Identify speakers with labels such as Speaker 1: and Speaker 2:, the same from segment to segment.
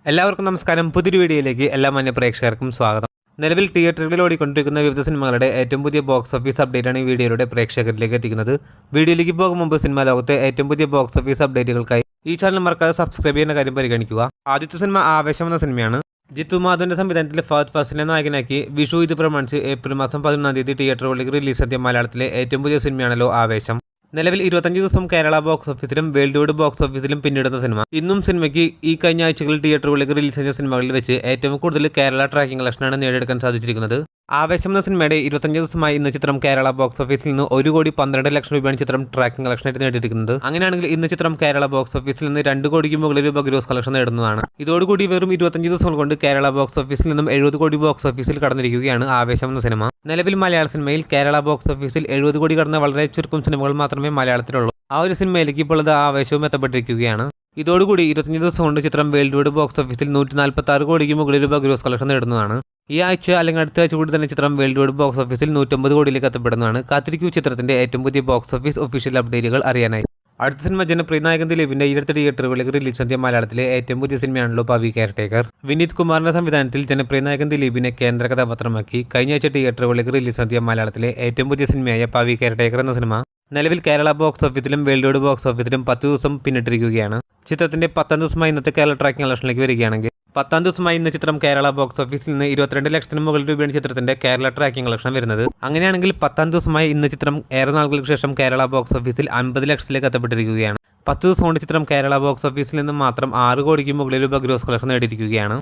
Speaker 1: എല്ലാവർക്കും നമസ്കാരം. പുതിയൊരു വീഡിയോയിലേക്ക് എല്ലാ മാന്യ പ്രേക്ഷകർക്കും സ്വാഗതം. നിലവിൽ തിയേറ്ററുകളിൽ ഓടിക്കൊണ്ടിരിക്കുന്ന വിവിധ സിനിമകളുടെ ഏറ്റവും പുതിയ ബോക്സ് ഓഫീസ് അപ്ഡേറ്റാണ് ഈ വീഡിയോയുടെ പ്രേക്ഷകരിലേക്ക് എത്തിക്കുന്നത്. വീഡിയോയിലേക്ക് പോകും മുമ്പ് സിനിമാ ലോകത്തെ ഏറ്റവും പുതിയ ബോക്സ് ഓഫീസ് അപ്ഡേറ്റുകൾക്കായി ഈ ചാനൽ മറക്കാതെ സബ്സ്ക്രൈബ് ചെയ്യുന്ന കാര്യം പരിഗണിക്കുക. ആദ്യത്തെ സിനിമ ആവേശം എന്ന സിനിമയാണ്. ജിത്തു മാധവന്റെ സംവിധാനത്തിൽ ഫഹദ് ഫാസിലിനെ നായകനാക്കി വിഷു ഇത് പ്രമാണിച്ച് ഏപ്രിൽ മാസം 11-ാം തീയതി തിയേറ്ററുകളിലേക്ക് റിലീസെത്തിയ മലയാളത്തിലെ ഏറ്റവും പുതിയ സിനിമയാണല്ലോ ആവേശം. നിലവിൽ 25 ദിവസം കേരള ബോക്സ് ഓഫീസിലും വേൾഡ് വൈഡ് ബോക്സ് ഓഫീസിലും പിന്നിടുന്ന സിനിമ. ഇന്നും സിനിമയ്ക്ക് ഈ കഴിഞ്ഞ ആഴ്ചകളിൽ തിയേറ്ററുകളിലേക്ക് റിലീസ് ചെയ്ത സിനിമകളിൽ വെച്ച് ഏറ്റവും കൂടുതൽ കേരള ട്രാക്കിംഗ് കളക്ഷനാണ് നേടിയെടുക്കാൻ സാധിച്ചിരിക്കുന്നത്. ആവേശം എന്ന സിനിമയുടെ 25 ദിവസമായി ഇന്ന് ചിത്രം കേരള ബോക്സ് ഓഫീസിൽ നിന്ന് 1,12,00,000 രൂപയാണ് ചിത്രം ട്രാക്കിംഗ് കളക്ഷനായിട്ട് നേടിയിരിക്കുന്നത്. അങ്ങനെയാണെങ്കിൽ ഇന്ന് ചിത്രം കേരള ബോക്സ് ഓഫീസിൽ നിന്ന് 2 കോടിക്ക് മുകളിൽ രൂപ ഗ്രോസ് കളക്ഷൻ നേടുന്നതാണ്. ഇതോടുകൂടി വെറും 25 ദിവസങ്ങൾ കൊണ്ട് കേരള ബോക്സ് ഓഫീസിൽ നിന്നും 70 കോടി ബോക്സ് ഓഫീസിൽ കടന്നിരിക്കുകയാണ് ആവേശം എന്ന സിനിമ. നിലവിൽ മലയാള സിനിമയിൽ കേരള ബോക്സ് ഓഫീസിൽ 70 കോടി കടന്ന വളരെ ചുരുക്കം സിനിമകൾ മാത്രമേ മലയാളത്തിലുള്ളൂ. ആ ഒരു സിനിമയിലേക്ക് ഇപ്പോൾ ഇത് ആവേശവും എത്തപ്പെട്ടിരിക്കുകയാണ്. ഇതോടുകൂടി 25 ദിവസം കൊണ്ട് ചിത്രം വേൾഡ് വൈഡ് ബോക്സ് ഓഫീസിൽ 146 കോടിക്ക് മുകളിൽ രൂപ ഗ്രോസ് കളക്ഷൻ നേടുന്നതാണ്. ഈ ആഴ്ച അല്ലെങ്കിൽ അടുത്ത ആഴ്ച കൂടി തന്നെ ചിത്രം വേൾഡ് വൈഡ് ബോക്സ് ഓഫീസിൽ 150 കോടിയിലേക്ക് എത്തപ്പെടുന്നതാണ്. കാത്തിരിക്കൂ ചിത്രത്തിന്റെ ഏറ്റവും പുതിയ ബോക്സ് ഓഫീസ് ഒഫീഷ്യൽ അപ്ഡേറ്റുകൾ അറിയാനായി. അടുത്ത സിനിമ ജനപ്രിയ നായകൻ ദിലീപിന്റെ ഈ അടുത്ത തിയേറ്ററുകളിലേക്ക് റിലീസ് ചെയ്ത മലയാളത്തിലെ ഏറ്റവും പുതിയ സിനിമയാണല്ലോ പവി കെയർടേക്കർ. വിനീത് കുമാറിന്റെ സംവിധാനത്തിൽ ജനപ്രിയ നായകൻ ദിലീപിനെ കേന്ദ്ര കഥാപാത്രമാക്കി കഴിഞ്ഞ ആഴ്ച തിയേറ്ററുകളിലേക്ക് റിലീസ് ചെയ്ത മലയാളത്തിലെ ഏറ്റവും പുതിയ സിനിമയായ പവി കെയർടേക്കർ എന്ന സിനിമ നിലവിൽ കേരള ബോക്സ് ഓഫീസിലും വേൾഡ് വൈഡ് ബോക്സ് ഓഫീസിലും 10 ദിവസം പിന്നിട്ടിരിക്കുകയാണ്. ചിത്രത്തിന്റെ 10ാം ദിവസമായി ഇന്നത്തെ കേരള ട്രാക്കിംഗ് കളക്ഷനിലേക്ക് വരികയാണെങ്കിൽ 10ാം ദിവസമായി ഇന്ന് ചിത്രം കേരള ബോക്സ് ഓഫീസിൽ നിന്ന് 22 ലക്ഷത്തിന് മുകളിൽ രൂപയാണ് ചിത്രത്തിന്റെ കേരള ട്രാക്കിംഗ് കളക്ഷൻ വരുന്നത്. അങ്ങനെയാണെങ്കിൽ 10ാം ദിവസമായി ഇന്ന് ചിത്രം ഏറെ നാളുകൾക്ക് ശേഷം കേരള ബോക്സ് ഓഫീസിൽ 50 ലക്ഷത്തിലേക്ക് എത്തപ്പെട്ടിരിക്കുകയാണ്. 10 ദിവസം കൊണ്ട് ചിത്രം കേരള ബോക്സ് ഓഫീസിൽ നിന്ന് മാത്രം 6 കോടിക്ക് മുകളിൽ രൂപ ഗ്രോസ് കളക്ഷൻ നേടിയിരിക്കുകയാണ്.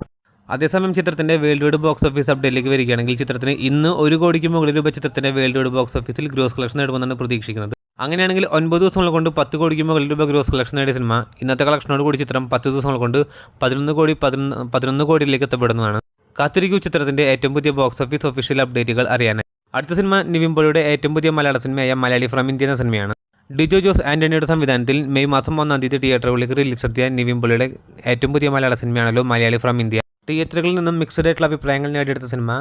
Speaker 1: അതേസമയം ചിത്രത്തിന്റെ വേൾഡ് വൈഡ് ബോക്സ് ഓഫീസ് അപ്ഡേറ്റിലേക്ക് വരികയാണെങ്കിൽ ചിത്രത്തിന് ഇന്ന് 1 കോടിക്ക് മുകളിൽ രൂപ ചിത്രത്തിന്റെ വേൾഡ് വൈഡ് ബോക്സ് ഓഫീസിൽ ഗ്രോസ് കളക്ഷൻ നേടുമെന്നാണ് പ്രതീക്ഷിക്കുന്നത്. അങ്ങനെയാണെങ്കിൽ 9 ദിവസങ്ങൾ കൊണ്ട് 10 കോടിക്ക് മുകളിൽ രൂപ ഗ്രോസ് കളക്ഷൻ നേടിയ സിനിമ ഇന്നത്തെ കളക്ഷനോട് കൂടി ചിത്രം 10 ദിവസങ്ങൾ കൊണ്ട് 11 കോടിയിലേക്ക് എത്തപ്പെടുന്നതാണ്. കാത്തിരിക്കൂ ചിത്രത്തിന്റെ ഏറ്റവും പുതിയ ബോക്സ് ഓഫീസ് ഒഫീഷ്യൽ അപ്ഡേറ്റുകൾ അറിയാനായി. അടുത്ത സിനിമ നിവിൻ പോളിയുടെ ഏറ്റവും പുതിയ മലയാള സിനിമയായ മലയാളി ഫ്രം ഇന്ത്യ എന്ന സിനിമയാണ്. ഡിജോ ജോസ് ആന്റണിയുടെ സംവിധാനത്തിൽ മെയ് മാസം 1-ാം തീയതി തിയേറ്ററുകളിലേക്ക് റിലീസെത്തിയ നിവിൻ പോളിയുടെ ഏറ്റവും പുതിയ മലയാള സിനിമയാണല്ലോ മലയാളി ഫ്രം ഇന്ത്യ. തിയേറ്ററുകളിൽ നിന്നും മിക്സഡ് ആയിട്ടുള്ള അഭിപ്രായങ്ങൾ നേടിയെടുത്ത സിനിമ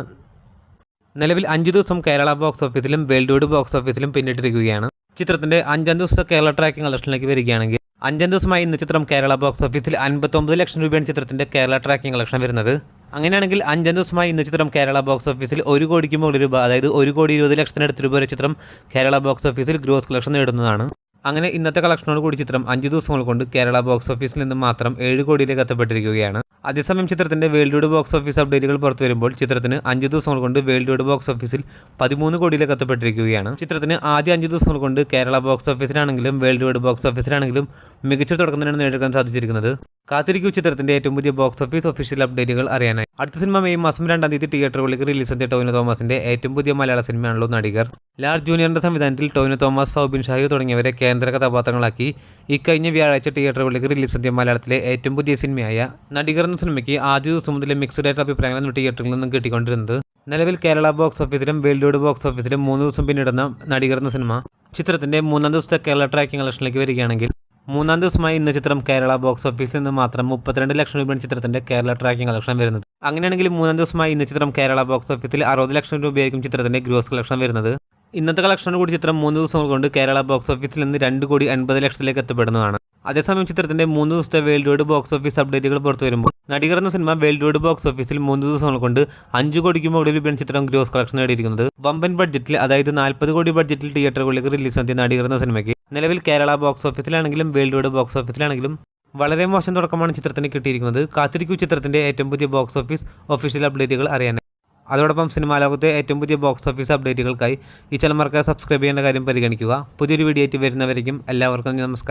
Speaker 1: നിലവിൽ 5 ദിവസം കേരള ബോക്സ് ഓഫീസിലും വേൾഡ് വൈഡ് ബോക്സ് ഓഫീസിലും പിന്നിട്ടിരിക്കുകയാണ്. ചിത്രത്തിന്റെ 5ാം ദിവസത്തെ കേരള ട്രാക്കിംഗ് കളക്ഷനിലേക്ക് വരികയാണെങ്കിൽ 5ാം ദിവസമായി ഇന്ന് ചിത്രം കേരള ബോക്സ് ഓഫീസിൽ 59 ലക്ഷം രൂപയാണ് ചിത്രത്തിന്റെ കേരള ട്രാക്കിംഗ് കളക്ഷൻ വരുന്നത്. അങ്ങനെയാണെങ്കിൽ 5ാം ദിവസമായി ഇന്ന് ചിത്രം കേരള ബോക്സ് ഓഫീസിൽ 1 കോടിക്ക് മുകളിൽ രൂപ, അതായത് 1,20,00,000 രൂപ വരെ ചിത്രം കേരള ബോക്സ് ഓഫീസിൽ ഗ്രോസ് കളക്ഷൻ നേടുന്നതാണ്. അങ്ങനെ ഇന്നത്തെ കളക്ഷനോട് കൂടി ചിത്രം 5 ദിവസങ്ങൾ കൊണ്ട് കേരള ബോക്സ് ഓഫീസിൽ നിന്ന് മാത്രം 7 കോടിയിലേക്ക് എത്തപ്പെട്ടിരിക്കുകയാണ്. അതേസമയം ചിത്രത്തിന്റെ വേൾഡ് വൈഡ് ബോക്സ് ഓഫീസ് അപ്ഡേറ്റുകൾ പുറത്തു വരുമ്പോൾ ചിത്രത്തിന് 5 ദിവസങ്ങൾ കൊണ്ട് വേൾഡ് വൈഡ് ബോക്സ് ഓഫീസിൽ 13 കോടിയിലേക്ക് എത്തപ്പെട്ടിരിക്കുകയാണ്. ചിത്രത്തിന് ആദ്യ 5 ദിവസങ്ങൾ കൊണ്ട് കേരള ബോക്സ് ഓഫീസിലാണെങ്കിലും വേൾഡ് വൈഡ് ബോക്സ് ഓഫീസിലാണെങ്കിലും മികച്ച തുടക്കം തന്നെയാണ് നേടിയെടുക്കാൻ സാധിച്ചിരിക്കുന്നത്. കാത്തിരിക്കൂ ചിത്രത്തിന്റെ ഏറ്റവും പുതിയ ബോക്സ് ഓഫീസ് ഒഫീഷ്യൽ അപ്ഡേറ്റുകൾ അറിയാനായി. അടുത്ത സിനിമ മെയ് മാസം 2-ാം തീയതി തിയേറ്ററുകളിലേക്ക് റിലീസ് ചെയ്ത ടോവിനോ തോമസിന്റെ ഏറ്റവും പുതിയ മലയാള സിനിമയാണല്ലോ നടികർ. ലാൽ ജൂനിയറിന്റെ സംവിധാനത്തിൽ ടോവിനോ തോമസ്, സൗബിൻ ഷാഹി തുടങ്ങിയവരെ കേന്ദ്ര കഥാപാത്രങ്ങളാക്കി ഈ കഴിഞ്ഞ വ്യാഴാഴ്ച തിയേറ്ററുകളിലേക്ക് റിലീസ് ചെയ്ത മലയാളത്തിലെ ഏറ്റവും പുതിയ സിനിമയായ നടികർ എന്ന സിനിമയ്ക്ക് ആദ്യ ദിവസം മുതലേ മിക്സഡ് ആയിട്ടുള്ള അഭിപ്രായങ്ങളാണ് തിയേറ്ററുകളിൽ നിന്നും കിട്ടിക്കൊണ്ടിരുന്നത്. നിലവിൽ കേരള ബോക്സ് ഓഫീസിലും വേൾഡ് വൈഡ് ബോക്സ് ഓഫീസിലും 3 ദിവസം പിന്നിടുന്ന നടികർ എന്ന സിനിമ ചിത്രത്തിന്റെ 3ാം ദിവസത്തെ കേരള ട്രാക്കിംഗ് കളക്ഷനിലേക്ക് വരികയാണെങ്കിൽ 3ാം ദിവസമായി ഇന്ന് ചിത്രം കേരള ബോക്സ് ഓഫീസിൽ നിന്ന് മാത്രം 32 ലക്ഷം രൂപയാണ് ചിത്രത്തിന്റെ കേരള ട്രാക്കിംഗ് കളക്ഷൻ വരുന്നത്. അങ്ങനെയാണെങ്കിൽ 3ാം ദിവസമായി ഇന്ന് ചിത്രം കേരള ബോക്സ് ഓഫീസിൽ 60 ലക്ഷം രൂപയായിരിക്കും ചിത്രത്തിന്റെ ഗ്രോസ് കളക്ഷൻ വരുന്നത്. ഇന്നത്തെ കളക്ഷനോട് കൂടി ചിത്രം 3 ദിവസങ്ങൾ കൊണ്ട് കേരള ബോക്സ് ഓഫീസിൽ നിന്ന് 2,80,00,000 എത്തപ്പെടുന്നതാണ്. അതേസമയം ചിത്രത്തിന്റെ 3 ദിവസത്തെ വേൾഡ് വൈഡ് ബോക്സ് ഓഫീസ് അപ്ഡേറ്റുകൾ പുറത്തു വരുമ്പോൾ നടികർ എന്ന സിനിമ വേൾഡ് വൈഡ് ബോക്സ് ഓഫീസിൽ 3 ദിവസങ്ങൾ കൊണ്ട് 5 കോടിക്ക് മുകളിൽ രൂപയാണ് ചിത്രം ഗ്രോസ് കളക്ഷൻ നേടിയിരിക്കുന്നത്. വമ്പൻ ബഡ്ജറ്റിൽ, അതായത് 40 കോടി ബഡ്ജറ്റിൽ തിയേറ്ററുകളിലേക്ക് റിലീസ് ചെയ്ത നടികർ എന്ന സിനിമയ്ക്ക് നിലവിൽ കേരള ബോക്സ് ഓഫീസിലാണെങ്കിലും വേൾഡ് വൈഡ് ബോക്സ് ഓഫീസിലാണെങ്കിലും വളരെ മോശം തുടക്കമാണ് ചിത്രത്തിന് കിട്ടിയിരിക്കുന്നത്. കാത്തിരിക്കൂ ചിത്രത്തിന്റെ ഏറ്റവും പുതിയ ബോക്സ് ഓഫീസ് ഒഫീഷ്യൽ അപ്ഡേറ്റുകൾ അറിയാനായി. അതോടൊപ്പം സിനിമാ ലോകത്തെ ഏറ്റവും പുതിയ ബോക്സ് ഓഫീസ് അപ്ഡേറ്റുകൾക്കായി ഈ ചാനൽ മറക്കാതെ സബ്സ്ക്രൈബ് ചെയ്യേണ്ട കാര്യം പരിഗണിക്കുക. പുതിയൊരു വീഡിയോ ആയിട്ട് വരുന്നവരേക്കും എല്ലാവർക്കും നമസ്കാരം.